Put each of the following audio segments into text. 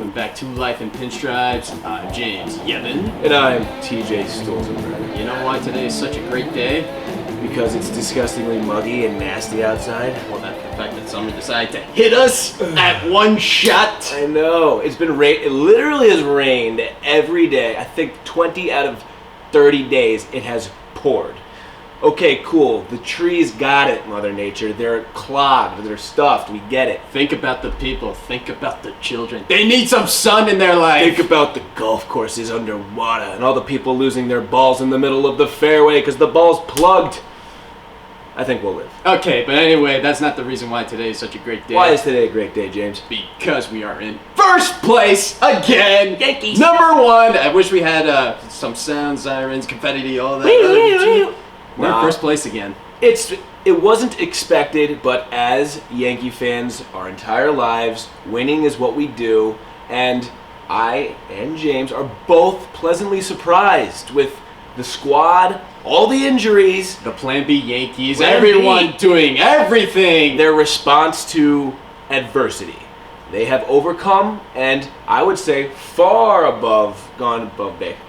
welcome back to Life in Pinstripes. I'm James Yevon. And I'm TJ Stolzenberg. You know why today is such a great day? Because it's disgustingly muggy and nasty outside. Well, that's the fact that someone decided to hit us at one shot. I know. It's been it literally has rained every day. I think 20 out of 30 days it has poured. Okay, cool. The trees got it, Mother Nature. They're clogged. They're stuffed. We get it. Think about the people. Think about the children. They need some sun in their life. Think about the golf courses underwater and all the people losing their balls in the middle of the fairway because the ball's plugged. I think we'll live. Okay, but anyway, that's not the reason why today is such a great day. Why is today a great day, James? Because we are in first place again. Yankees. Number one. I wish we had some sound, sirens, confetti, all that. We're in first place again. It wasn't expected, but as Yankee fans our entire lives, winning is what we do, and I and James are both pleasantly surprised with the squad, all the injuries, The Plan B Yankees, Plan everyone B. doing everything. their response to adversity. They have overcome, and I would say gone above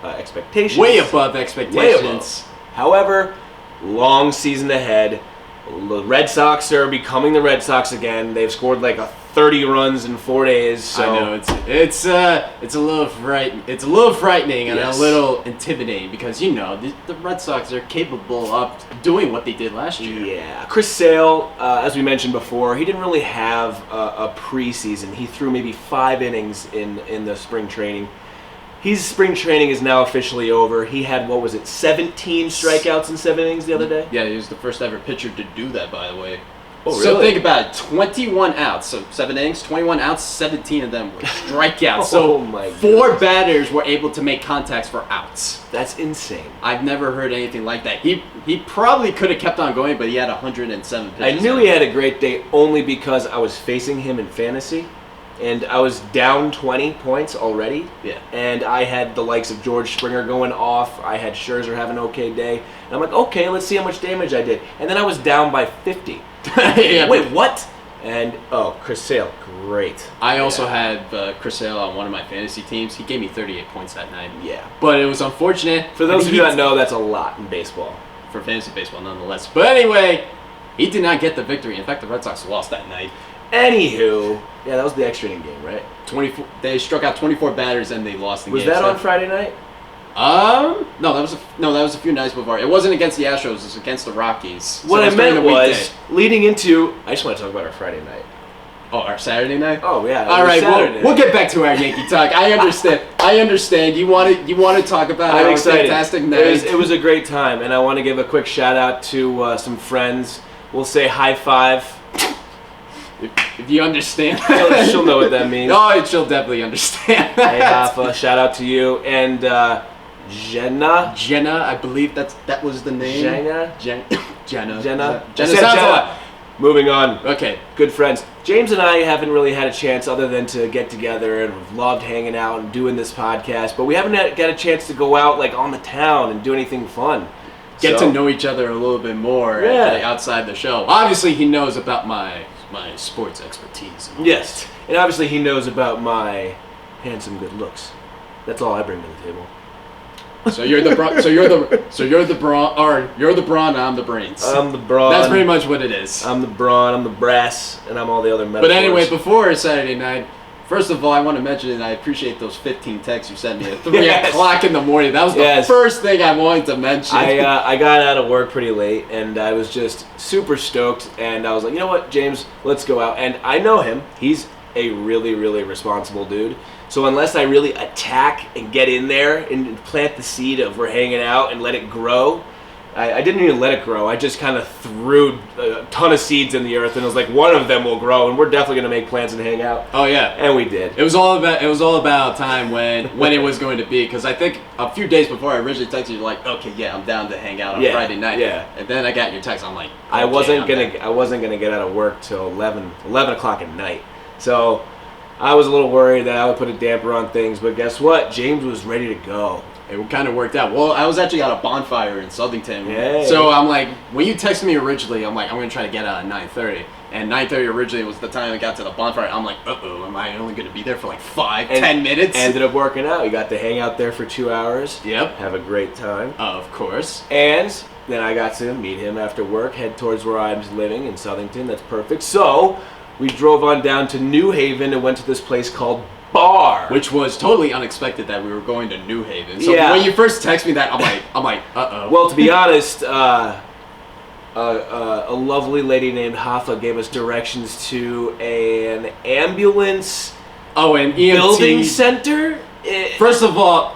expectations. Way above expectations. Way above. However, long season ahead. The Red Sox are becoming the Red Sox again. They've scored like 30 runs in 4 days. So I know it's a little frightening and Yes. a little intimidating because the Red Sox are capable of doing what they did last year. Yeah, Chris Sale, as we mentioned before, he didn't really have a preseason. He threw maybe 5 innings in the spring training. His spring training is now officially over. He had, 17 strikeouts in 7 innings the other day? Yeah, he was the first ever pitcher to do that, by the way. Oh, really? So think about it, 21 outs, so 7 innings, 21 outs, 17 of them were strikeouts. So Oh my 4 goodness. batters were able to make contacts for outs. That's insane. I've never heard anything like that. He probably could have kept on going, but he had 107 pitches. I knew he had a great day only because I was facing him in fantasy, and I was down 20 points already. Yeah. And I had the likes of George Springer going off. I had Scherzer having an okay day. And I'm like, okay, let's see how much damage I did. And then I was down by 50. Yeah. Wait, what? And, Chris Sale, great. I also had Chris Sale on one of my fantasy teams. He gave me 38 points that night. Yeah. But it was unfortunate. For those of you that know, that's a lot in baseball. For fantasy baseball, nonetheless. But anyway, he did not get the victory. In fact, the Red Sox lost that night. Anywho, yeah, that was the extra inning game, right? 24. They struck out 24 batters and they lost the Was game. that on Friday night? No, that was a few nights before. It wasn't against the Astros. It was against the Rockies. So What it I during meant the was, weekday. leading into, I just want to talk about our Friday night. Oh, our Saturday night. Oh, yeah. All right, Saturday. we'll get back to our Yankee talk. I understand. I understand. You want to talk about I'm our excited. fantastic night. It was a great time, and I want to give a quick shout out to some friends. We'll say high five. If you understand, She'll know what that means. Oh, she'll definitely understand. Hey, Alpha, shout out to you. And Jenna. Jenna, I believe that was the name. Jenna. Jenna. Jenna. Jenna I said sounds a Jenna. lot. Moving on. Okay. Good friends. James and I haven't really had a chance other than to get together, and we've loved hanging out and doing this podcast, but we haven't got a chance to go out like on the town and do anything fun. Get So- to know each other a little bit more outside the show. Obviously, he knows about my sports expertise. and all Yes, and obviously he knows about my handsome good looks. That's all I bring to the table. that. So you're the brawn. I'm the brains. I'm the brawn. That's pretty much what it is. I'm the brawn. I'm the brass, and I'm all the other metaphors. But anyway, before Saturday night, first of all, I want to mention and I appreciate those 15 texts you sent me at 3 o'clock in the morning. That was the first thing I wanted to mention. I got out of work pretty late, and I was just super stoked, and I was like, you know what, James, let's go out. And I know him. He's a really, really responsible dude. So unless I really attack and get in there and plant the seed of we're hanging out and let it grow, I didn't even let it grow. I just kind of threw a ton of seeds in the earth, and it was like one of them will grow, and we're definitely gonna make plans and hang out. Oh yeah, and we did. It was all about time when it was going to be, because I think a few days before I originally texted you like, okay, yeah, I'm down to hang out on Friday night. Yeah. And then I got your text. I'm like, okay, I wasn't I'm gonna get out of work till 11 o'clock at night. So I was a little worried that I would put a damper on things, but guess what? James was ready to go. It kind of worked out. Well, I was actually at a bonfire in Southington. Yay. So I'm like, when you texted me originally, I'm like, I'm going to try to get out at 9:30. And 9:30 originally was the time I got to the bonfire. I'm like, uh-oh, am I only going to be there for like 10 minutes? Ended up working out. You got to hang out there for 2 hours. Yep. Have a great time. Of course. And then I got to meet him after work, head towards where I was living in Southington. That's perfect. So we drove on down to New Haven and went to this place called Bar, which was totally unexpected that we were going to New Haven. So yeah. when you first text me that, I'm like, uh-oh. Well, to be honest, a lovely lady named Hoffa gave us directions to an ambulance an EMT building center. First of all,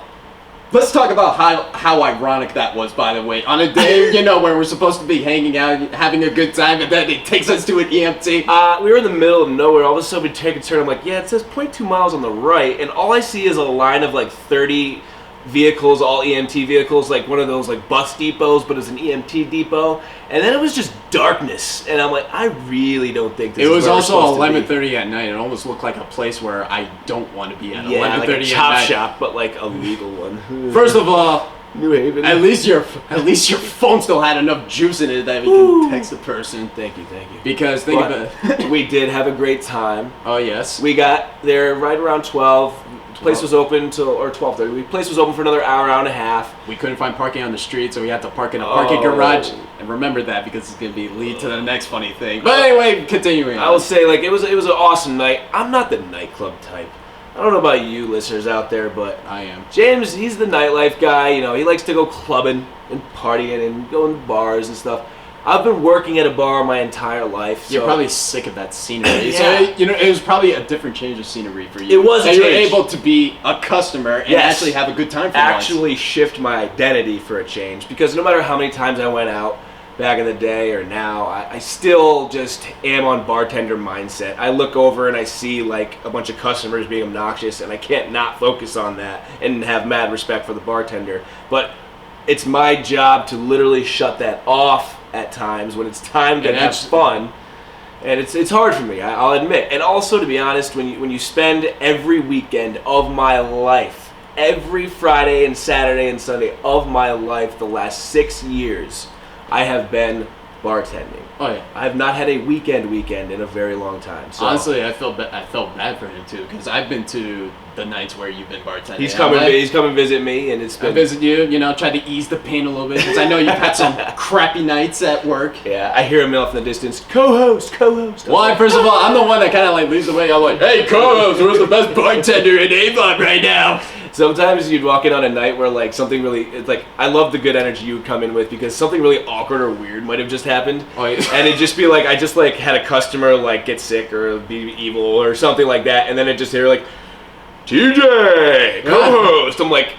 let's talk about how ironic that was, by the way. On a day, where we're supposed to be hanging out, having a good time, and then it takes us to an EMT. We were in the middle of nowhere. All of a sudden, we take a turn. I'm like, yeah, it says 0.2 miles on the right, and all I see is a line of like 30 vehicles, all EMT vehicles, like one of those like bus depots, but it's an EMT depot. And then it was just darkness, and I'm like, I really don't think this. It was also 11:30 at night. It almost looked like a place where I don't want to be at 11:30 like a at night. chop shop, but like a legal one. First of all, New Haven. At least your phone still had enough juice in it that we can text the person. Thank you. Because think about it. We did have a great time. Oh yes. We got there right around 12. The place was open or 12:30. The place was open for another hour and a half. We couldn't find parking on the street, so we had to park in a parking garage. And remember that because it's gonna lead to the next funny thing. But anyway, continuing. I will say, like, it was an awesome night. I'm not the nightclub type. I don't know about you listeners out there, but I am. James, he's the nightlife guy. He likes to go clubbing and partying and going to bars and stuff. I've been working at a bar my entire life. So you're probably sick of that scenery. Yeah. So, it was probably a different change of scenery for you. It was a change. You were able to be a customer and actually have a good time for once. Actually shift my identity for a change. Because no matter how many times I went out back in the day or now, I still just am on bartender mindset. I look over and I see like a bunch of customers being obnoxious, and I can't not focus on that and have mad respect for the bartender. But it's my job to literally shut that off at times when it's time to have fun, and it's hard for me, I'll admit. And also, to be honest, when you spend every weekend of my life, every Friday and Saturday and Sunday of my life, the last 6 years, I have been bartending. Oh yeah. I have not had a weekend in a very long time. So honestly, I felt bad for him too, because I've been to the nights where you've been bartending. He's come and visit me, and it's been. I visit you, try to ease the pain a little bit, because I know you've had some crappy nights at work. Yeah, I hear him off in the distance. Co-host. Well, first of all, I'm the one that kind of like leads the way. I'm like, hey, co-host, who's the best bartender in Avon right now? Sometimes you'd walk in on a night where like something really, it's like, I love the good energy you would come in with, because something really awkward or weird might have just happened. Oh, yeah. And it'd just be like, I just like had a customer like get sick or be evil or something like that, and then it just hear like, TJ, co-host. I'm like,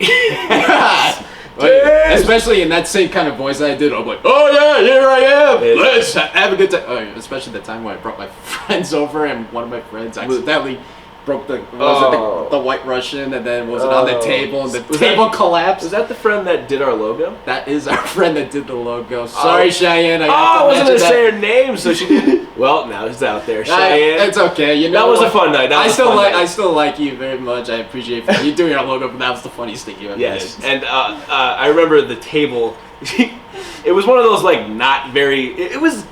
especially in that same kind of voice I did. I'm like, oh yeah, here I am. Let's have a good time. Oh, especially the time when I brought my friends over, and one of my friends accidentally broke the White Russian, and then was it on the table, and the table collapsed. Was that the friend that did our logo? That is our friend that did the logo. Sorry, Cheyenne. I wasn't going to say her name, so she did. Well, now it's out there. Cheyenne. It's okay. That was a fun night. I still like you very much. I appreciate you doing our logo, but that was the funniest thing you ever did. Yes, and I remember the table. It was one of those like not very. It was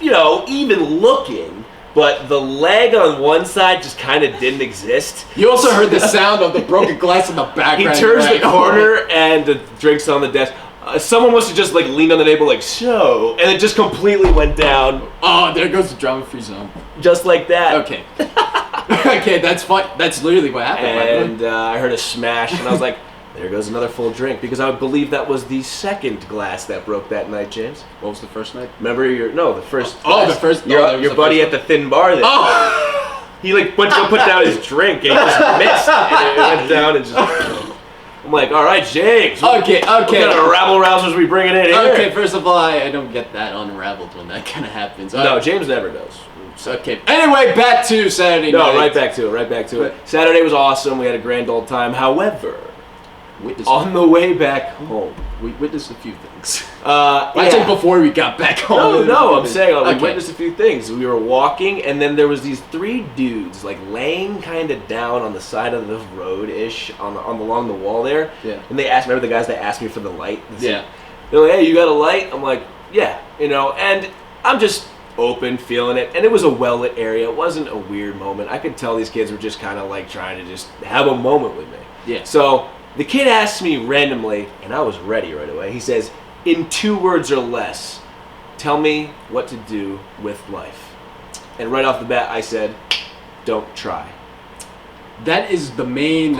even looking. But the leg on one side just kind of didn't exist. You also heard the sound of the broken glass in the background. He turns the corner and the drink's on the desk. Someone must have just like leaned on the table like, so, and it just completely went down. Oh, there goes the drama-free zone. Just like that. Okay. Okay, that's fine. That's literally what happened. And I heard a smash, and I was like, there goes another full drink, because I believe that was the second glass that broke that night, James. What was the first night? Remember the first. Oh, the first. Your buddy at the thin bar. He like went to go put down his drink, and he just missed, and it went down and just. I'm like, all right, James. Okay. What kind of rabble rousers we bringing in here? Okay, first of all, I don't get that unraveled when that kind of happens. No, James never does. Okay. Anyway, back to Saturday night. No, right back to it. Saturday was awesome. We had a grand old time. However, On the way back home. We witnessed a few things. Yeah. Before we got back home. No, I'm saying we witnessed a few things. We were walking, and then there was these 3 dudes, like, laying kind of down on the side of the road-ish, along the wall there. Yeah. And they asked, remember the guys that asked me for the light? Yeah. They're like, hey, you got a light? I'm like, yeah, and I'm just open, feeling it, and it was a well-lit area. It wasn't a weird moment. I could tell these kids were just kind of like trying to just have a moment with me. Yeah. So the kid asked me randomly, and I was ready right away. He says, in 2 words or less, tell me what to do with life. And right off the bat, I said, don't try. That is the main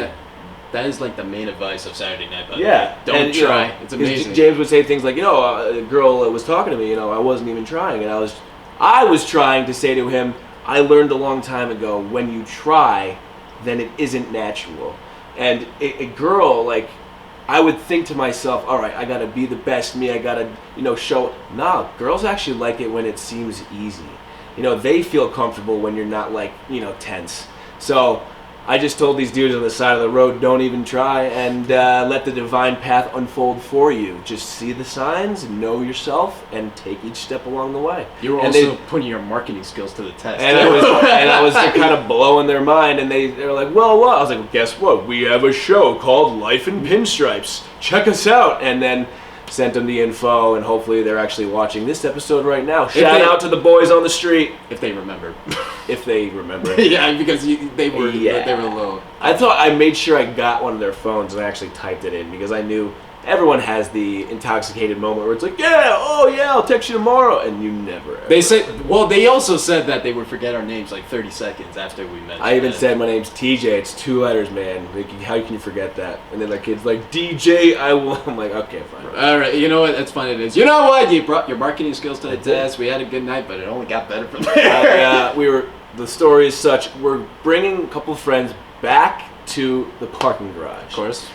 advice of Saturday Night. Yeah. Don't try. It's amazing. James would say things like, a girl was talking to me, I wasn't even trying. And I was trying to say to him, I learned a long time ago, when you try, then it isn't natural. And a girl, like, I would think to myself, all right, I got to be the best me. I got to, show. Nah, girls actually like it when it seems easy. They feel comfortable when you're not, like, tense. So I just told these dudes on the side of the road, don't even try, and let the divine path unfold for you. Just see the signs, know yourself, and take each step along the way. You were also putting your marketing skills to the test. And I was kind of blowing their mind, and they were like, well, what? I was like, well, guess what? We have a show called Life in Pinstripes. Check us out. And then sent them the info, and hopefully they're actually watching this episode right now. Shout out to the boys on the street. If they remember. If they remember. Yeah, because they were low. I made sure I got one of their phones and I actually typed it in, because I knew everyone has the intoxicated moment where it's like, I'll text you tomorrow, and you never. They also said that they would forget our names like 30 seconds after we met. I even said my name's TJ. It's 2 letters, man. Like, how can you forget that? And then the kid's like, DJ, I'm like, okay, fine. All right, you know what? That's fine. It is. You know what? You brought your marketing skills to the test. We had a good night, but it only got better from there. The story is such. We're bringing a couple of friends back to the parking garage. Of course.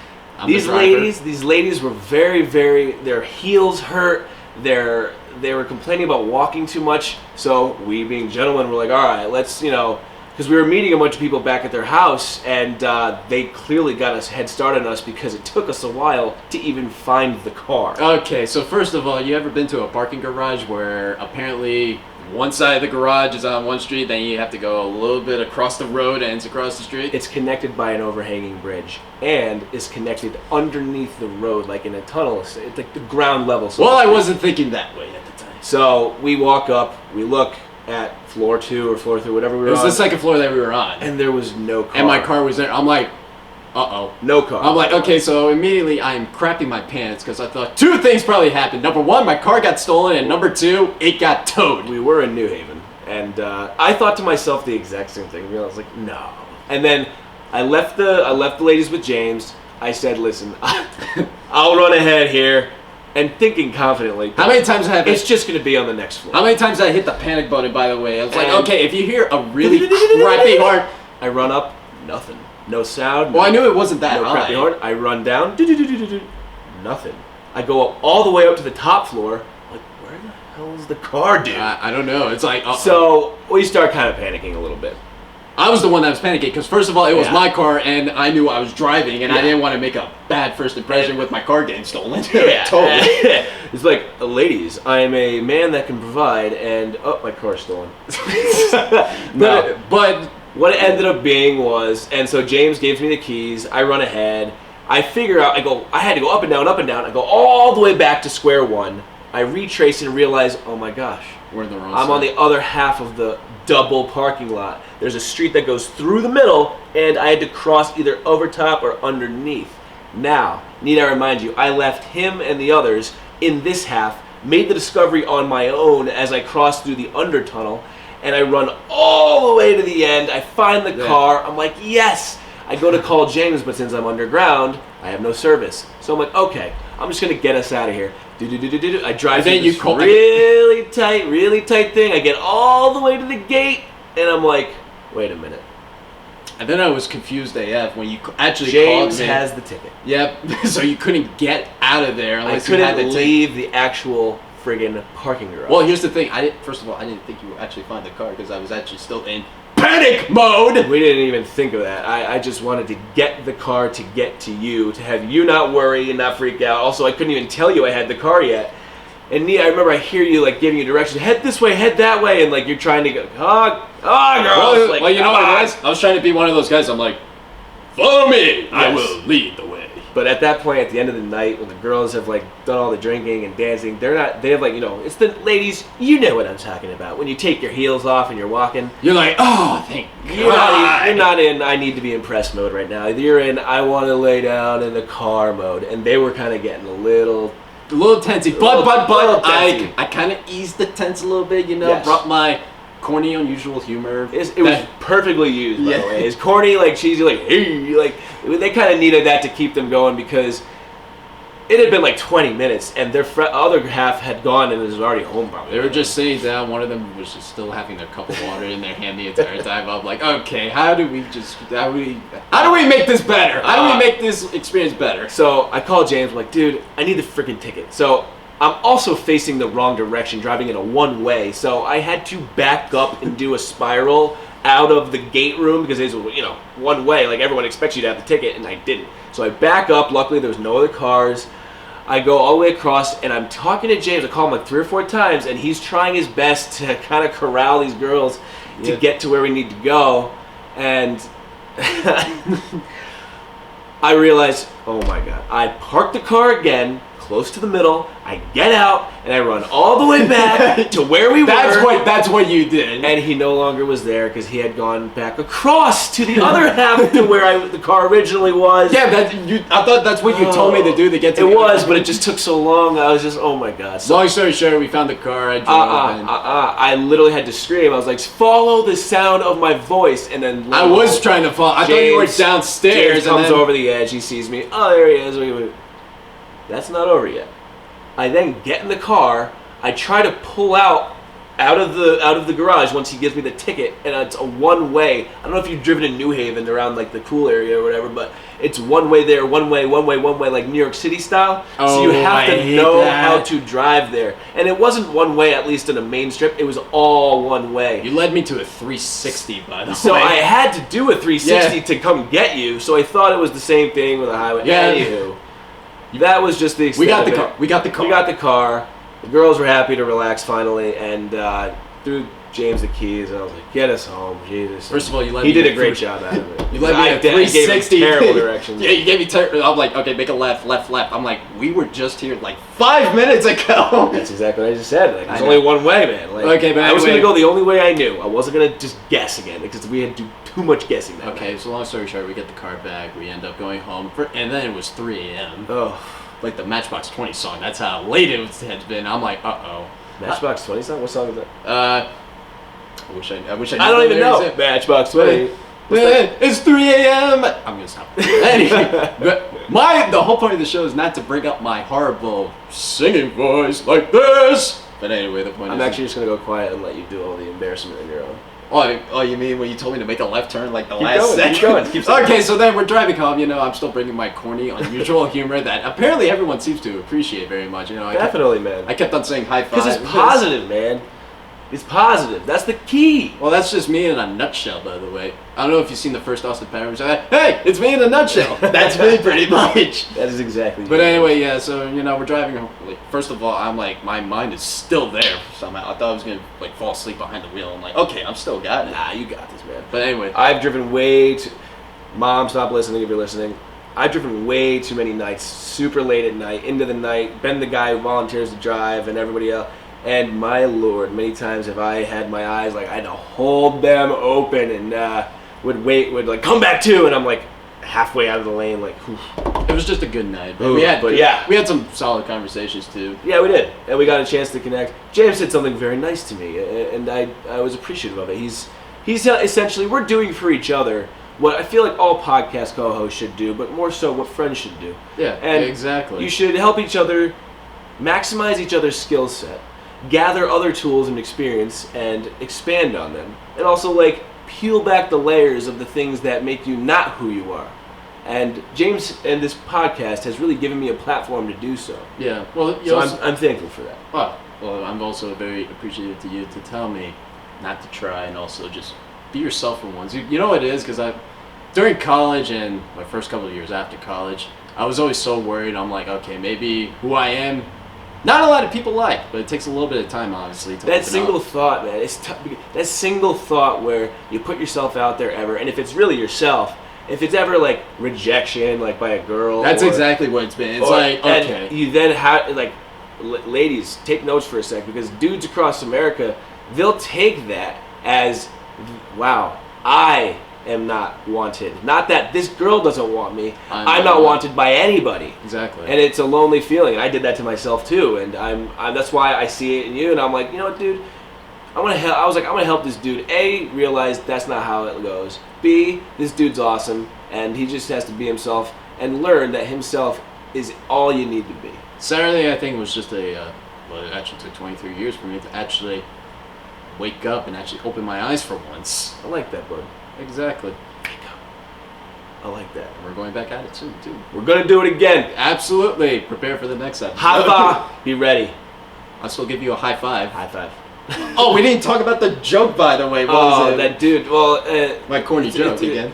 These ladies were very, very, their heels hurt. They were complaining about walking too much. So we, being gentlemen, were like, all right, let's, because we were meeting a bunch of people back at their house, and they clearly got us head start on us because it took us a while to even find the car. Okay, so first of all, you ever been to a parking garage where apparently one side of the garage is on one street, then you have to go a little bit across the road and it's across the street? It's connected by an overhanging bridge and is connected underneath the road, like in a tunnel. It's like the ground level. Well, I wasn't thinking that way at the time. So we walk up, we look at floor 2 or floor 3, whatever we were on. It was the second floor that we were on. And there was no car. And my car was there. I'm like, uh-oh. No car. I'm like, okay, so immediately I'm crapping my pants because I thought 2 things probably happened. Number 1, my car got stolen, and number 2, it got towed. We were in New Haven, and I thought to myself the exact same thing. I was like, no. And then I left the ladies with James. I said, listen, I'll run ahead here, and thinking confidently. How many times have it's just going to be on the next floor. How many times I hit the panic button, by the way? I was like, okay, if you hear a really crappy horn. I run up, nothing. No sound. Well, I knew it wasn't that high. Crappy horn. I run down. Nothing. I go all the way up to the top floor. Like, where the hell is the car, dude? I don't know. It's like... So we start kind of panicking a little bit. I was the one that was panicking because, first of all, it was my car, and I knew I was driving, and I didn't want to make a bad first impression with my car getting stolen. Yeah, totally. It's like, ladies, I am a man that can provide, and my car's stolen. But what it ended up being was, and so James gives me the keys, I run ahead, I figure out, I had to go up and down, I go all the way back to square one, I retrace and realize, oh my gosh, we're in the wrong I'm side. on the other half of the double parking lot. There's a street that goes through the middle, and I had to cross either over top or underneath. Now, need I remind you, I left him and the others in this half, made the discovery on my own as I crossed through the under tunnel, and I run all the way to the end. I find the car. I'm like, yes! I go to call James, but since I'm underground, I have no service. So I'm like, okay, I'm just going to get us out of here. I drive through this really tight thing. I get all the way to the gate, and I'm like, wait a minute. And then I was confused AF when you actually James called me. has the ticket. Yep, so you couldn't get out of there unless I you had couldn't the leave the actual friggin' parking garage. Well, here's the thing. First of all, I didn't think you would actually find the car because I was actually still in panic panic mode. We didn't even think of that. I just wanted to get the car to get to you, to have you not worry and not freak out. Also, I couldn't even tell you I had the car yet. And I remember I hear you like giving you directions, head this way, head that way, and like you're trying to go, girls. Well, you know what it is? I was trying to be one of those guys. I'm like, follow me. Yes. I will lead the way. But at that point, at the end of the night, when the girls have like done all the drinking and dancing, they have like, it's the ladies, you know what I'm talking about. When you take your heels off and you're walking. You're like, oh, thank God. You're not in, I need to be impressed mode right now. You're in, I want to lay down in the car mode. And they were kind of getting a little tensy. But I kind of eased the tense a little bit, Yes. Brought my corny, unusual humor. It was perfectly used, by the way. It's corny, like cheesy, like, hey, like, they kind of needed that to keep them going because it had been like 20 minutes and their other half had gone and was already home probably. They were just sitting down. One of them was just still having their cup of water in their hand the entire time. I'm like, okay, how do we make this better? How do we make this experience better? So I called James, I'm like, dude, I need the freaking ticket. So I'm also facing the wrong direction, driving in a one-way. So I had to back up and do a spiral out of the gate room because it's, one way. Like everyone expects you to have the ticket, and I didn't. So I back up. Luckily, there was no other cars. I go all the way across, and I'm talking to James. I call him like 3 or 4 times, and he's trying his best to kind of corral these girls to get to where we need to go. And I realized, oh my God, I parked the car again, close to the middle. I get out and I run all the way back to where we were. That's what you did. And he no longer was there because he had gone back across to the other half to where the car originally was. Yeah, I thought that's what you told me to do to get to. It was, but it just took so long. I was just, oh my God. So, long story short, we found the car. I drove I literally had to scream. I was like, follow the sound of my voice, and then I was trying to follow. I thought you were downstairs. James comes over the edge. He sees me. Oh, there he is. That's not over yet. I then get in the car. I try to pull out of the garage once he gives me the ticket, and it's a one way. I don't know if you've driven in New Haven around like the cool area or whatever, but it's one way there, one way, like New York City style. So you have to know how to drive there. And it wasn't one way, at least in a main strip. It was all one way. You led me to a 360, by the way. So I had to do a 360 to come get you. So I thought it was the same thing with a highway. Yeah. Anywho. That was just the extent We got the car. The girls were happy to relax finally, and threw James the keys, and I was like, "Get us home, Jesus." First of all, he did a great job out of it. You let me at 360. Gave him terrible directions. Yeah, you gave me terrible. I'm like, okay, make a left. I'm like, we were just here like 5 minutes ago. That's exactly what I just said. Like, there's only one way, man. Like, okay, but I was gonna go the only way I knew. I wasn't gonna just guess again because we had to do too much guessing. Okay, so long story short, we get the car back. We end up going home, and then it was 3 a.m. Oh. Like the Matchbox 20 song. That's how late it had been. I'm like, uh-oh. Matchbox 20 song? What song is that? I wish I knew. I don't even know. Matchbox 20. It's 3 a.m. I'm gonna stop. Anyway, but the whole point of the show is not to bring up my horrible singing voice like this. But anyway, the point is, I'm actually just gonna go quiet and let you do all the embarrassment on your own. Oh, you mean when you told me to make a left turn like the last second? Keep going. Okay, so then we're driving home. I'm still bringing my corny, unusual humor that apparently everyone seems to appreciate very much. Definitely, man. I kept on saying high five. Because it's positive, man. It's positive. That's the key. Well, that's just me in a nutshell, by the way. I don't know if you've seen the first Austin Powers. Hey, it's me in a nutshell. That's me pretty much. That is exactly. But anyway, yeah. So we're driving home. Like, first of all, I'm like, my mind is still there somehow. I thought I was gonna like fall asleep behind the wheel. I'm like, okay, I'm still got it. Nah, you got this, man. But anyway, I've driven way too. Mom, stop listening if you're listening. I've driven way too many nights, super late at night, into the night. Been the guy who volunteers to drive, and everybody else. And my Lord, many times have I had my eyes like I had to hold them open and would like come back to, and I'm like halfway out of the lane, like. Whew. It was just a good night. We had some solid conversations too. Yeah, we did, and we got a chance to connect. James said something very nice to me, and I was appreciative of it. He's essentially, we're doing for each other what I feel like all podcast co-hosts should do, but more so what friends should do. Yeah, and exactly. You should help each other, maximize each other's skill set, gather other tools and experience, and expand on them. And also, like, peel back the layers of the things that make you not who you are. And James and this podcast has really given me a platform to do so. Yeah, well, so I'm thankful for that. Well, I'm also very appreciative to you to tell me not to try and also just be yourself for once. You know what it is? Because during college and my first couple of years after college, I was always so worried. I'm like, okay, maybe who I am, not a lot of people like, but it takes a little bit of time, obviously, to that open single up. thought, man. It's that single thought where you put yourself out there ever, and if it's really yourself, if it's ever like rejection, like by a girl, That's exactly what it's been. It's like, okay. And you then have like, ladies, take notes for a sec, because dudes across America, they'll take that as, wow, I am not wanted. Not that this girl doesn't want me. I'm not wanted by anybody. Exactly. And it's a lonely feeling. And I did that to myself too. And I'm that's why I see it in you. And I'm like, you know what, dude? I want to help. I was like, I'm gonna help this dude. A, realize that's not how it goes. B, this dude's awesome, and he just has to be himself and learn that himself is all you need to be. Saturday, I think, was just well, it actually took 23 years for me to actually wake up and actually open my eyes for once. I like that, bud. Exactly. I like that. And we're going back at it soon, too. We're gonna do it again. Absolutely. Prepare for the next episode. High five. Be ready. I'll still give you a high five. High five. Oh, we didn't talk about the joke, by the way. What was it? That dude. Well, my corny joke again.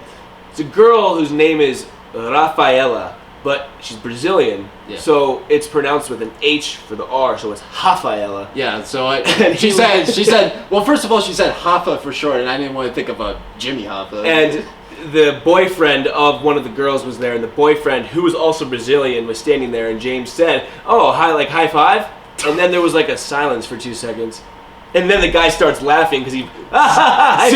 It's a girl whose name is Rafaela, but she's Brazilian, so it's pronounced with an H for the R, so it's Rafaela. Yeah. So she said. Well, first of all, she said Hoffa for short, and I didn't want to think of a Jimmy Hoffa. And the boyfriend of one of the girls was there, and the boyfriend, who was also Brazilian, was standing there, and James said, "Oh, hi, like high five," and then there was like a silence for 2 seconds. And then the guy starts laughing because high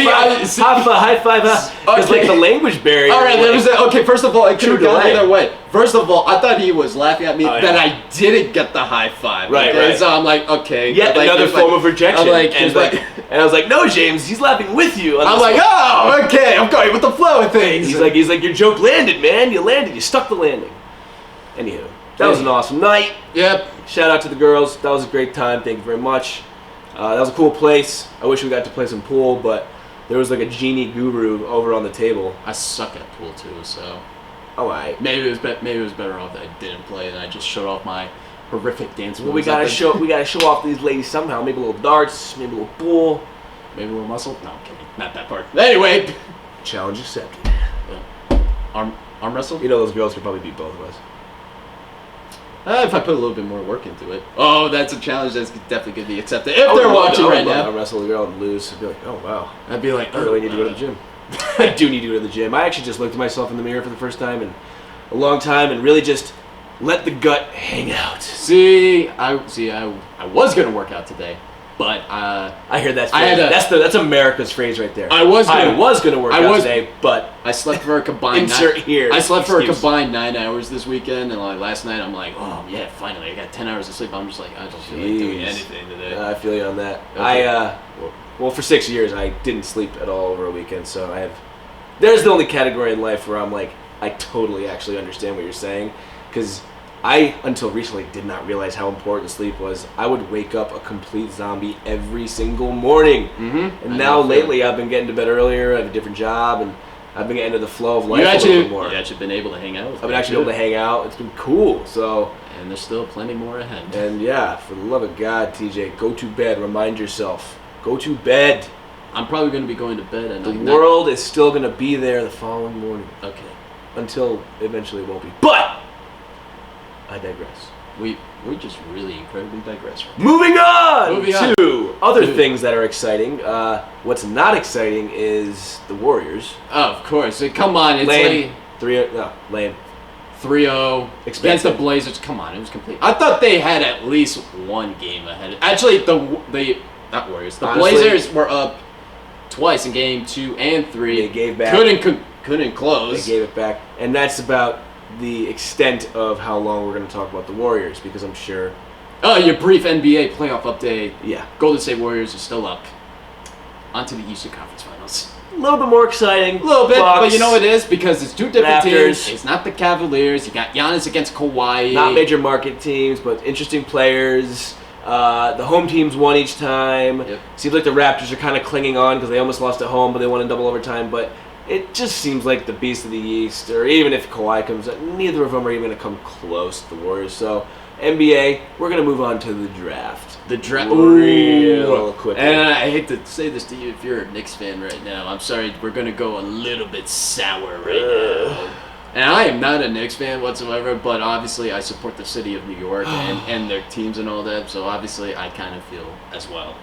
five, because like the language barrier. All right, there was okay. First of all, it could have gone delay. either way. First of all, I thought he was laughing at me that I didn't get the high five. Right, okay? right. So I'm like, okay. Yet like, another form of rejection. And I was like, no, James, he's laughing with you. I'm like, oh, okay, I'm going with the flow of things. He's like, your joke landed, man. You landed. You stuck the landing. Anywho, that was an awesome night. Yep. Shout out to the girls. That was a great time. Thank you very much. That was a cool place. I wish we got to play some pool, but there was like a genie guru over on the table. I suck at pool too, so. Alright. Maybe it was better off that I didn't play and I just showed off my horrific dance moves. Well, we gotta show off these ladies somehow. Maybe a little darts, maybe a little pool, maybe a little muscle. No, I'm kidding. Not that part. Anyway, challenge accepted. Arm wrestle. You know those girls could probably beat both of us. If I put a little bit more work into it. Oh, that's a challenge that's definitely going to be accepted. If they're watching right now. I'll wrestle a girl and lose. I'd be like, oh, wow. I'd be like, I really need to go to the gym. I do need to go to the gym. I actually just looked at myself in the mirror for the first time in a long time and really just let the gut hang out. I was going to work out today. But I hear that phrase. That's America's phrase right there. I was gonna work out today, but I slept for a combined insert here. I slept for a combined 9 hours this weekend, and like last night I'm like, oh yeah, finally I got 10 hours of sleep. I'm just like, I don't feel like doing anything today. I feel you on that. Okay. Well, for 6 years I didn't sleep at all over a weekend, so there's the only category in life where I'm like, I totally actually understand what you're saying, because I, until recently, did not realize how important sleep was. I would wake up a complete zombie every single morning. Mm-hmm. And now, lately, I've been getting to bed earlier. I have a different job, and I've been getting into the flow of life a little bit more. You've actually been able to hang out with I've been actually able to hang out. It's been cool. So, and there's still plenty more ahead. And yeah, for the love of God, TJ, go to bed. Remind yourself. Go to bed. I'm probably going to be going to bed at night. The world is still going to be there the following morning. Okay. Until eventually it won't be. But I digress. We just really incredibly digress. Moving on to other things that are exciting. What's not exciting is the Warriors. Oh, of course. Come on, it's lame. 3-0. 3-0 against the Blazers. Come on, it was complete. I thought they had at least one game ahead. Actually, the not Warriors. The Blazers were up twice in game 2 and 3. They gave back. Couldn't close. They gave it back, and that's about the extent of how long we're going to talk about the Warriors, because I'm sure. Oh, your brief NBA playoff update. Yeah. Golden State Warriors are still up. Onto the Eastern Conference Finals. A little bit more exciting. A little bit, Bucks, but you know what it is? Because it's two different Raptors. teams. It's not the Cavaliers. You got Giannis against Kawhi. Not major market teams, but interesting players. The home teams won each time. Yep. Seems like the Raptors are kind of clinging on because they almost lost at home, but they won in double overtime. But it just seems like the beast of the East, or even if Kawhi comes up, neither of them are even going to come close to the Warriors. So, NBA, we're going to move on to the draft. The draft. Real quickly. And I hate to say this to you if you're a Knicks fan right now. I'm sorry, we're going to go a little bit sour right now. And I am not a Knicks fan whatsoever, but obviously I support the city of New York and their teams and all that, so obviously I kind of feel as well.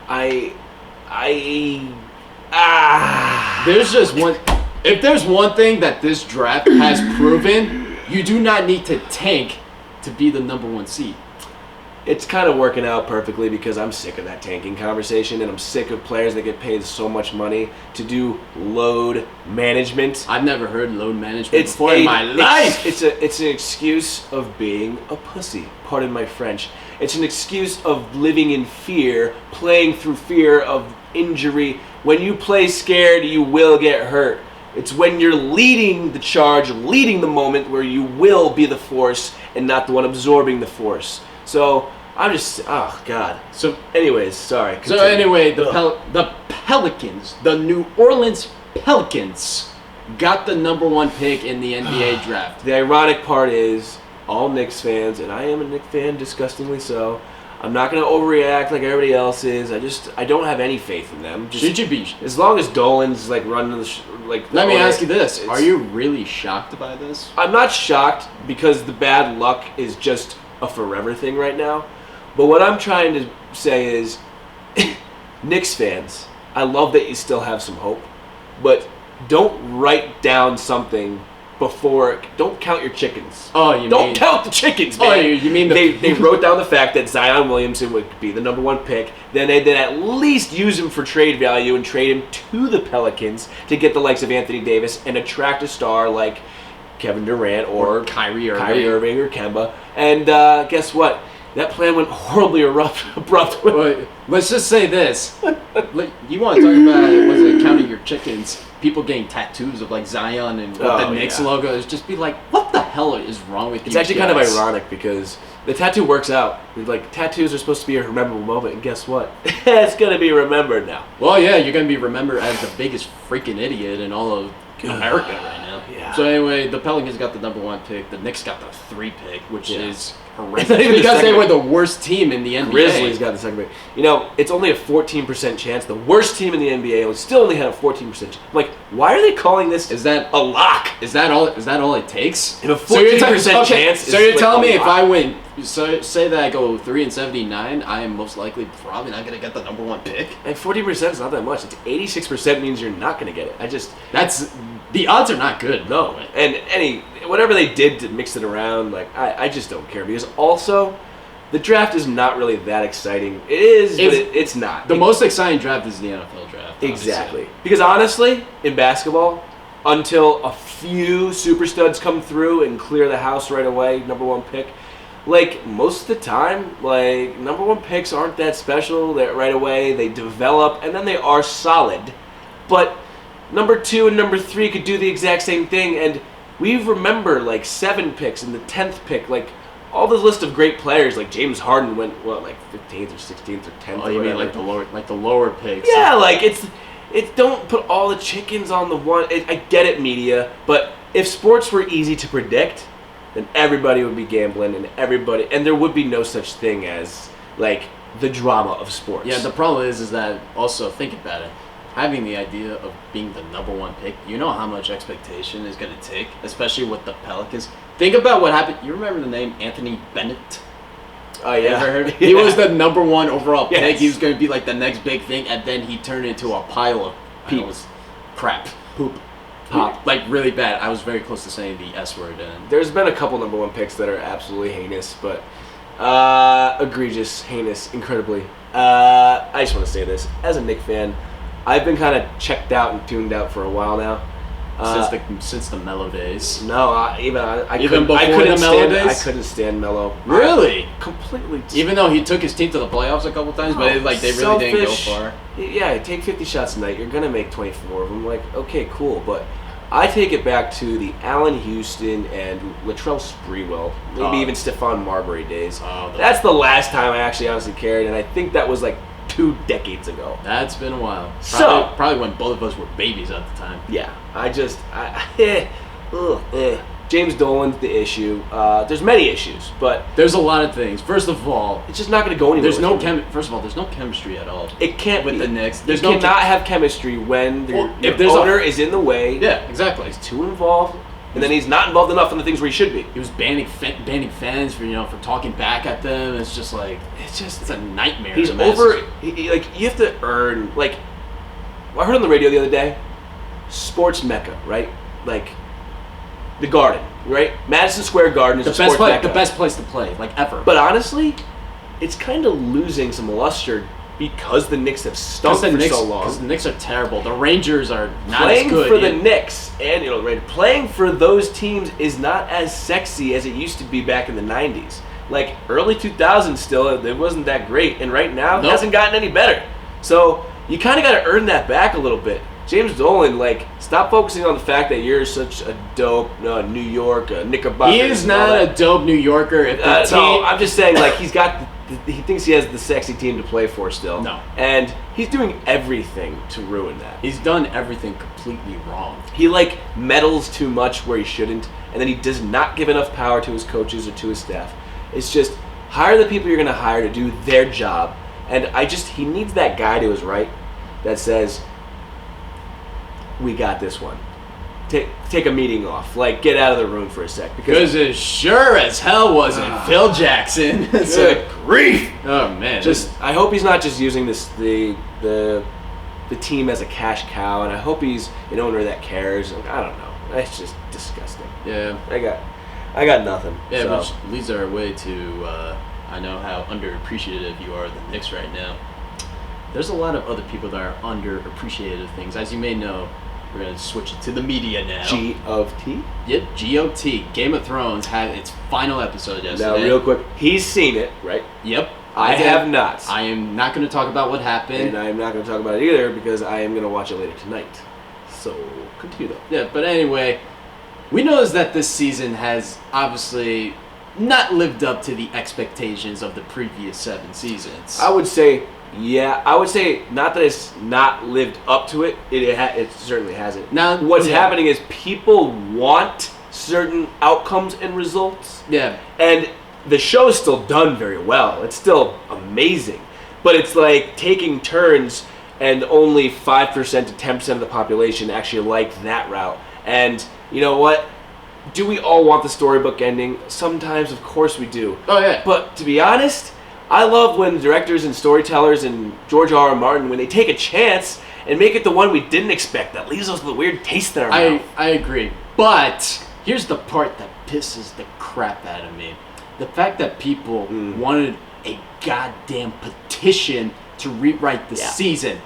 There's just one... If there's one thing that this draft has proven, you do not need to tank to be the number one seed. It's kind of working out perfectly because I'm sick of that tanking conversation, and I'm sick of players that get paid so much money to do load management. I've never heard load management before in my life. It's an excuse of being a pussy. Pardon my French. It's an excuse of living in fear, playing through fear of injury. When you play scared, you will get hurt. It's when you're leading the charge, leading the moment, where you will be the force and not the one absorbing the force. So I'm just, oh God. So anyways, sorry. Continue. So anyway, the Pelicans, the New Orleans Pelicans, got the number one pick in the NBA draft. The ironic part is, all Knicks fans, and I am a Knicks fan, disgustingly so, I'm not going to overreact like everybody else is. I don't have any faith in them. Should you be? As long as Dolan's like running the Let me ask you this: are you really shocked by this? I'm not shocked because the bad luck is just a forever thing right now. But what I'm trying to say is, Knicks fans, I love that you still have some hope, but don't write down something before. Don't count your chickens. Don't count the chickens, man. You mean they wrote down the fact that Zion Williamson would be the number one pick. Then they did at least use him for trade value and trade him to the Pelicans to get the likes of Anthony Davis and attract a star like Kevin Durant or Kyrie Irving or Kemba. And guess what? That plan went horribly abrupt. Let's just say this. You want to talk about, counting your chickens, people getting tattoos of like Zion and the Knicks logo. It's just be like, what the hell is wrong with you? It's actually kind of ironic because the tattoo works out. Like, tattoos are supposed to be a memorable moment, and guess what? It's going to be remembered now. Well, yeah, you're going to be remembered as the biggest freaking idiot in all of America right now. Yeah. So anyway, the Pelicans got the number one pick. The Knicks got the 3 pick, which is horrendous because they were the worst team in the NBA. Grizzlies got the second pick. You know, it's only a 14% chance. The worst team in the NBA still only had a 14% chance. I'm like, why are they calling this? Is that a lock? Is that all it takes? If a 14% chance. So you're telling me if I win, say that I go 3-79, I am most likely probably not gonna get the number one pick. And 40% is not that much. It's 86% means you're not gonna get it. The odds are not good. No, and whatever they did to mix it around, like I just don't care because also the draft is not really that exciting. It is, but it's not. The most exciting draft is the NFL draft. Exactly. Obviously. Because honestly, in basketball, until a few super studs come through and clear the house right away, number one pick, like most of the time, like number one picks aren't that special. That right away they develop and then they are solid, but number 2 and number 3 could do the exact same thing, and we remember like 7 picks and the 10th pick, like all this list of great players. Like James Harden went like 15th or 16th or 10th. Oh, you mean like the lower picks? Yeah, like it's don't put all the chickens on the one. I get it, media, but if sports were easy to predict, then everybody would be gambling and there would be no such thing as like the drama of sports. Yeah, the problem is that also think about it. Having the idea of being the number one pick, you know how much expectation is going to take, especially with the Pelicans. Think about what happened. You remember the name Anthony Bennett? Oh, yeah. Ever heard? He was the number one overall pick. Yes. He was going to be like the next big thing, and then he turned into a pile of crap. Poop. Pop. Like really bad. I was very close to saying the S word. And there's been a couple number one picks that are absolutely heinous, but egregious, heinous, incredibly. I just want to say this. As a Knicks fan, I've been kind of checked out and tuned out for a while now. Since the Melo days. No, I couldn't stand Melo. Really? Completely. Even though he took his team to the playoffs a couple times, but they really didn't go far. Yeah, take 50 shots a night. You're gonna make 24 of them. Like, okay, cool, but I take it back to the Allen Houston and Latrell Sprewell, maybe even Stephon Marbury days. That's the last time I actually honestly cared, and I think that was like 2 decades ago. That's been a while. So probably when both of us were babies at the time. Yeah, James Dolan's the issue. There's many issues, but there's a lot of things. First of all, it's just not going to go anywhere. First of all, there's no chemistry at all. It can't with the Knicks. There's cannot have chemistry when the owner is in the way. Yeah, exactly. He's too involved, and then he's not involved enough in the things where he should be. He was banning fans for talking back at them. It's just like it's a nightmare. He's over. You have to earn. Like I heard on the radio the other day, sports mecca, right? Like the Garden, right? Madison Square Garden is the sports mecca. The best place to play, like ever. But honestly, it's kind of losing some luster because the Knicks have stunk for so long. Because the Knicks are terrible. The Rangers are not playing as good. Playing for the Knicks and playing for those teams is not as sexy as it used to be back in the 90s. Like early 2000s still, it wasn't that great. And right now, it hasn't gotten any better. So you kind of got to earn that back a little bit. James Dolan, stop focusing on the fact that you're such a dope New York Knickerbocker. He is not a dope New Yorker. No, I'm just saying, he thinks he has the sexy team to play for still. No. And he's doing everything to ruin that. He's done everything completely wrong. He, meddles too much where he shouldn't, and then he does not give enough power to his coaches or to his staff. It's just, hire the people you're going to hire to do their job. And he needs that guy to his right that says, we got this one. Take a meeting off. Get out of the room for a sec. Because it sure as hell wasn't Phil Jackson. Good grief! Oh man. I hope he's not just using the team as a cash cow, and I hope he's an owner that cares. I don't know. That's just disgusting. Yeah. I got nothing. Yeah, so. Which leads our way to I know how underappreciative you are of the Knicks right now. There's a lot of other people that are underappreciated of things. As you may know, we're going to switch it to the media now. G of T? Yep, GOT. Game of Thrones had its final episode yesterday. Now, real quick, he's seen it, right? Yep. I have not. I am not going to talk about what happened. And I am not going to talk about it either because I am going to watch it later tonight. So, continue though. Yeah, but anyway, we noticed that this season has obviously not lived up to the expectations of the previous 7 seasons. I would say not that it's not lived up to it. It certainly hasn't. Now, what's happening is people want certain outcomes and results. Yeah. And the show's still done very well. It's still amazing. But it's taking turns, and only 5% to 10% of the population actually like that route. And you know what? Do we all want the storybook ending? Sometimes, of course we do. Oh, yeah. But to be honest, I love when directors and storytellers and George R. R. Martin, when they take a chance and make it the one we didn't expect, that leaves us with a weird taste in our mouth. I agree. But here's the part that pisses the crap out of me. The fact that people wanted a goddamn petition to rewrite the season.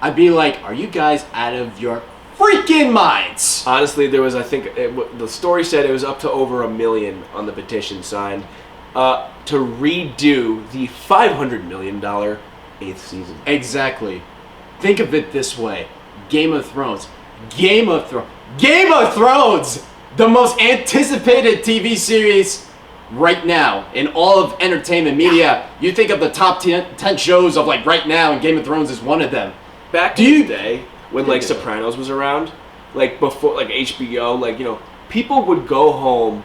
I'd be like, are you guys out of your freaking minds? Honestly, there was, the story said it was up to over 1 million on the petition signed to redo the $500 million 8th season. Exactly. Think of it this way. Game of Thrones. Game of Thrones! The most anticipated TV series right now in all of entertainment media. You think of the top 10 shows of right now, and Game of Thrones is one of them. Back in the day, when Sopranos was around, before HBO, people would go home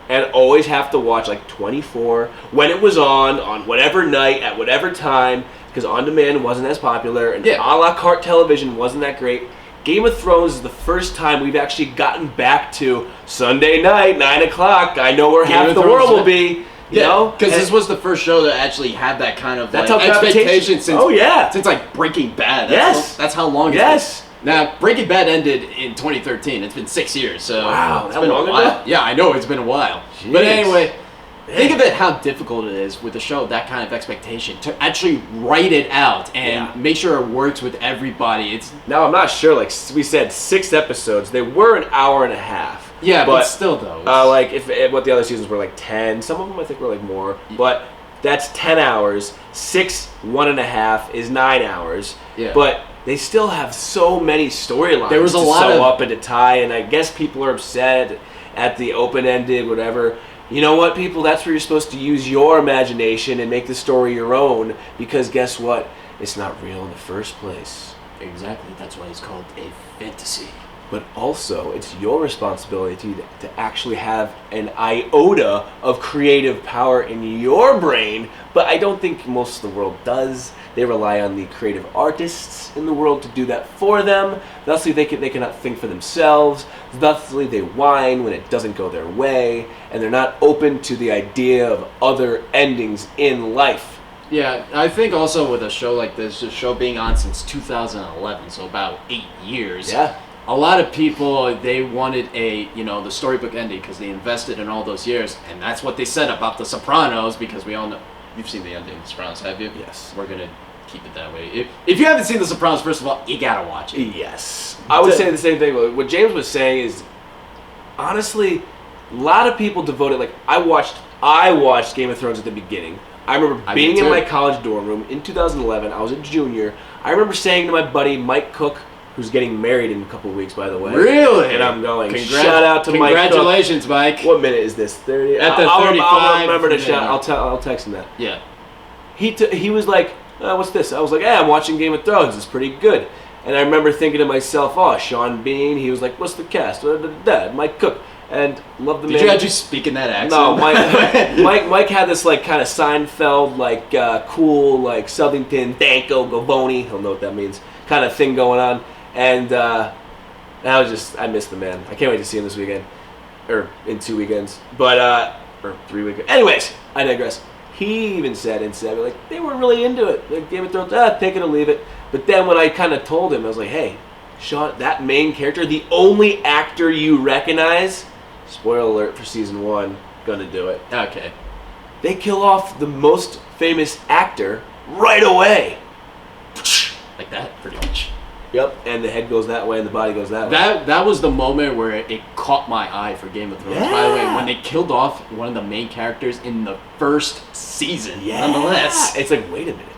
and always have to watch 24 when it was on whatever night at whatever time, because on demand wasn't as popular and a la carte television wasn't that great. Game of Thrones is the first time we've actually gotten back to Sunday night, 9 o'clock. I know where half the world will be. You know? Because this was the first show that actually had that kind of expectation since Breaking Bad. That's how long it's been. Now, Breaking Bad ended in 2013. It's been 6 years, so wow, it's been a while. Yeah, I know it's been a while. Jeez. But anyway, think of it how difficult it is with a show of that kind of expectation to actually write it out and make sure it works with everybody. Now, I'm not sure. We said 6 episodes. They were an hour and a half. Yeah, but still though. What the other seasons were 10. Some of them I think were more. But that's 10 hours. 6 1.5 is 9 hours. Yeah. But they still have so many storylines. There was a lot sew up and to tie, and I guess people are upset at the open-ended whatever. You know what, people? That's where you're supposed to use your imagination and make the story your own. Because guess what? it's not real in the first place. Exactly. That's why it's called a fantasy. But also, it's your responsibility to actually have an iota of creative power in your brain, but I don't think most of the world does. They rely on the creative artists in the world to do that for them. Thusly, they cannot think for themselves. Thusly, they whine when it doesn't go their way, and they're not open to the idea of other endings in life. Yeah, I think also with a show like this, the show being on since 2011, so about 8 years. Yeah. A lot of people, they wanted the storybook ending because they invested in all those years, and that's what they said about The Sopranos, because we all know, you've seen the ending of The Sopranos, have you? Yes. We're going to keep it that way. If you haven't seen The Sopranos, first of all, you gotta watch it. Yes. I would say the same thing. What James was saying is, honestly, a lot of people devoted, like, I watched Game of Thrones at the beginning. I remember being in my college dorm room in 2011. I was a junior. I remember saying to my buddy Mike Cook, who's getting married in a couple of weeks, by the way. Really? And I'm going, shout out to Mike Cook. Congratulations, Mike. What minute is this? 30? At the 35. I'll remember to shout. I'll text him that. Yeah. He was like, what's this? I was like, I'm watching Game of Thrones. It's pretty good. And I remember thinking to myself, Sean Bean. He was like, what's the cast? Mike Cook. And love the man. Did you actually speak in that accent? No, Mike had this like kind of Seinfeld, like cool, like Southington, Danko, Gavoni, he'll know what that means, kind of thing going on. And I miss the man. I can't wait to see him this weekend, or in 2 weekends, but or 3 weekends. Anyways, I digress. He even said like they were really into it. Like Game of Thrones, take it or leave it. But then when I kind of told him, I was like, hey, Sean, that main character, the only actor you recognize. Spoiler alert for season 1, gonna do it. Okay. They kill off the most famous actor right away. Like that, pretty much. Yep, and the head goes that way and the body goes that way. That was the moment where it caught my eye for Game of Thrones. Yeah. By the way, when they killed off one of the main characters in the first season. Yeah. Nonetheless. It's like, wait a minute.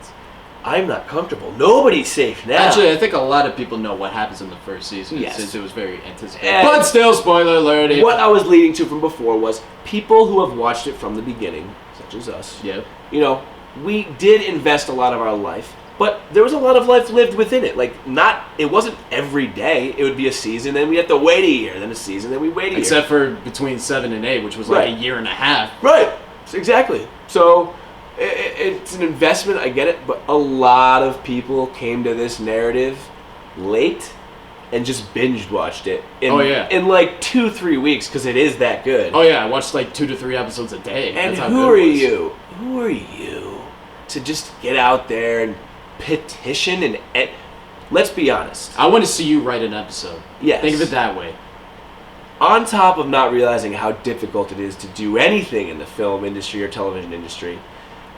I'm not comfortable. Nobody's safe now. Actually, I think a lot of people know what happens in the first season, Yes. since it was very anticipated. And but still, spoiler alert. What I was leading to from before was people who have watched it from the beginning, such as us. Yep. We did invest a lot of our life, but there was a lot of life lived within it. Like, it wasn't every day. It would be a season, then we have to wait a year, then a season, then we wait a year. Except for between 7 and 8, which was like a year and a half. Right. Exactly. So it's an investment, I get it, but a lot of people came to this narrative late and just binge watched it in like 2-3 weeks because it is that good. Oh yeah, I watched like 2 to 3 episodes a day. And That's how who good are it was. you? Who are you to just get out there and petition and let's be honest. I want to see you write an episode. Yes. Think of it that way. On top of not realizing how difficult it is to do anything in the film industry or television industry,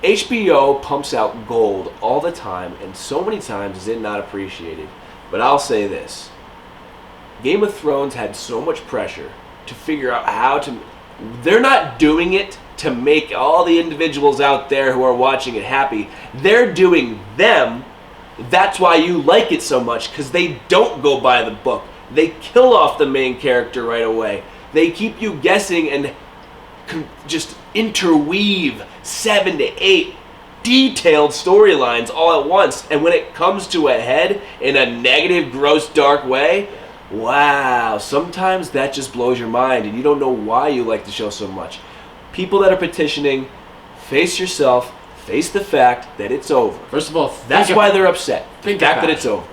HBO pumps out gold all the time, and so many times is it not appreciated. But I'll say this. Game of Thrones had so much pressure to figure out how to... They're not doing it to make all the individuals out there who are watching it happy. They're doing them. That's why you like it so much, because they don't go by the book. They kill off the main character right away. They keep you guessing and just interweave 7 to 8 detailed storylines all at once. And when it comes to a head in a negative, gross, dark way, wow, sometimes that just blows your mind and you don't know why you like the show so much. People that are petitioning, face yourself, face the fact that it's over. First of all, that's why they're upset. The fact that it's over.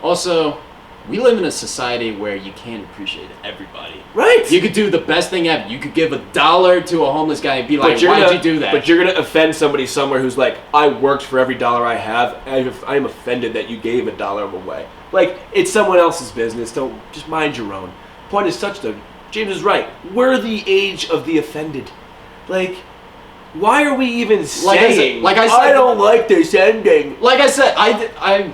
Also, we live in a society where you can't appreciate everybody. Right. You could do the best thing ever. You could give $1 to a homeless guy and be like, why'd you do that? But you're going to offend somebody somewhere who's like, I worked for every dollar I have. I'm offended that you gave $1 away. Like, it's someone else's business. Don't just mind your own. Point is such though. James is right. We're the age of the offended. Like, why are we even saying, I don't like this ending? Like I said, I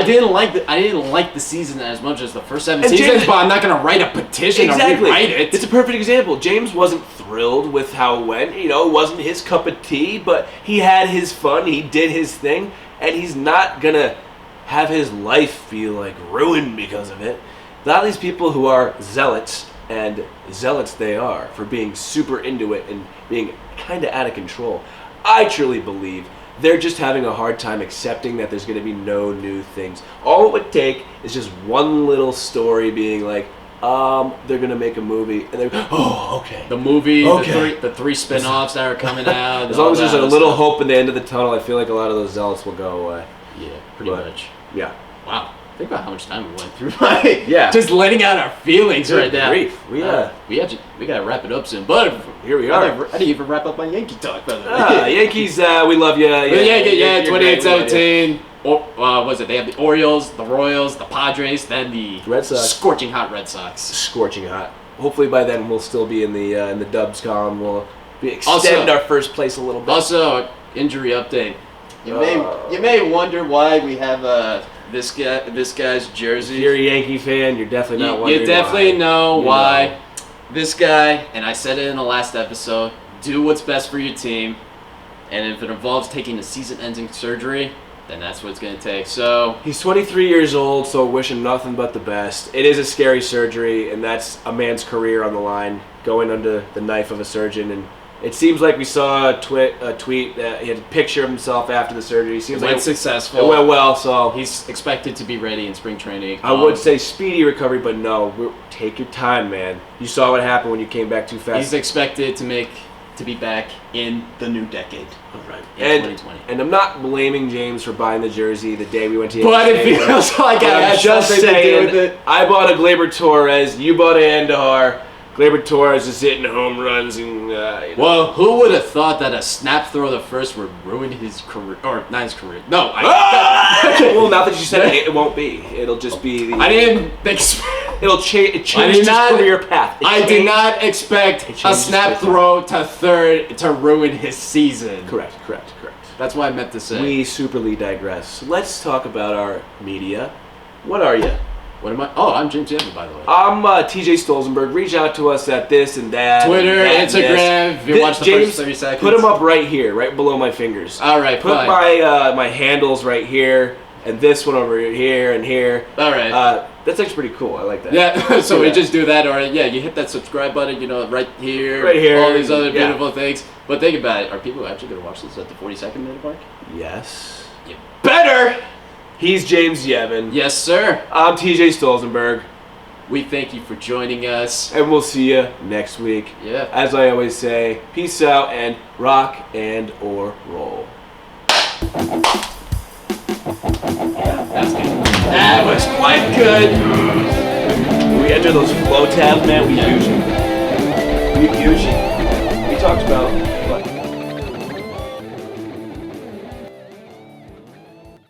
didn't like the season as much as the first 7 seasons, but I'm not going to write a petition or rewrite it. It's a perfect example. James wasn't thrilled with how it went. It wasn't his cup of tea, but he had his fun. He did his thing, and he's not going to have his life be like ruined because of it. A lot of these people who are zealots, and zealots they are, for being super into it and being kind of out of control. I truly believe they're just having a hard time accepting that there's going to be no new things. All it would take is just one little story being like, they're going to make a movie, and they're, oh, okay. The movie, okay. the three spin-offs that are coming out. As long as there's a little hope in the end of the tunnel, I feel like a lot of those zealots will go away. Yeah, pretty much. Yeah. Wow. Think about how much time we went through. Just letting out our feelings right now. Grief. We gotta wrap it up soon. But here we are. I didn't even wrap up my Yankee talk, by the way. Yankees, we love you. Yeah, 28-17. Was it? They have the Orioles, the Royals, the Padres, then the Red Sox. Scorching hot Red Sox. Scorching hot. Hopefully by then we'll still be in the Dubs column. We'll extend our first place a little bit. Also, injury update. You may wonder why we have this guy's jersey. If you're a Yankee fan, you're definitely not wondering. You definitely know why. This guy, and I said it in the last episode, do what's best for your team, and if it involves taking a season-ending surgery, then that's what it's going to take. So he's 23 years old, so wishing nothing but the best. It is a scary surgery, and that's a man's career on the line, going under the knife of a surgeon. And it seems like we saw a tweet that he had a picture of himself after the surgery. It seems like successful. It went well, so he's expected to be ready in spring training. I would say speedy recovery, but no, take your time, man. You saw what happened when you came back too fast. He's expected to be back in the new decade. Right. In 2020. And I'm not blaming James for buying the jersey the day we went to But it feels like I had just something to do with it. I bought a Gleyber Torres, you bought an Andujar. Gleyber Torres is hitting home runs and. Well, who would have thought that a snap throw the first would ruin his career, or not his career? No, well, now that you said it won't be. It'll just be. I didn't think. It'll change. It changed his career path. I did not expect a snap throw to third to ruin his season. Correct. That's what I meant to say. We superly digress. Let's talk about our media. What are you? What am I? Oh, I'm James Yevon, by the way. I'm TJ Stolzenberg. Reach out to us at this and that. Twitter, Instagram. If you watch the first 30 seconds. Put them up right here, right below my fingers. All right, Put my handles right here, and this one over here and here. All right. That's actually pretty cool. I like that. Yeah, so we just do that, or you hit that subscribe button, right here. All these other beautiful things. But think about it. Are people actually going to watch this at the 42nd minute mark? Yes. You better! He's James Yevon. Yes, sir. I'm TJ Stolzenberg. We thank you for joining us. And we'll see you next week. Yeah. As I always say, peace out and rock and or roll. That's good. That was quite good. When we enter those flow tabs, man, we use you.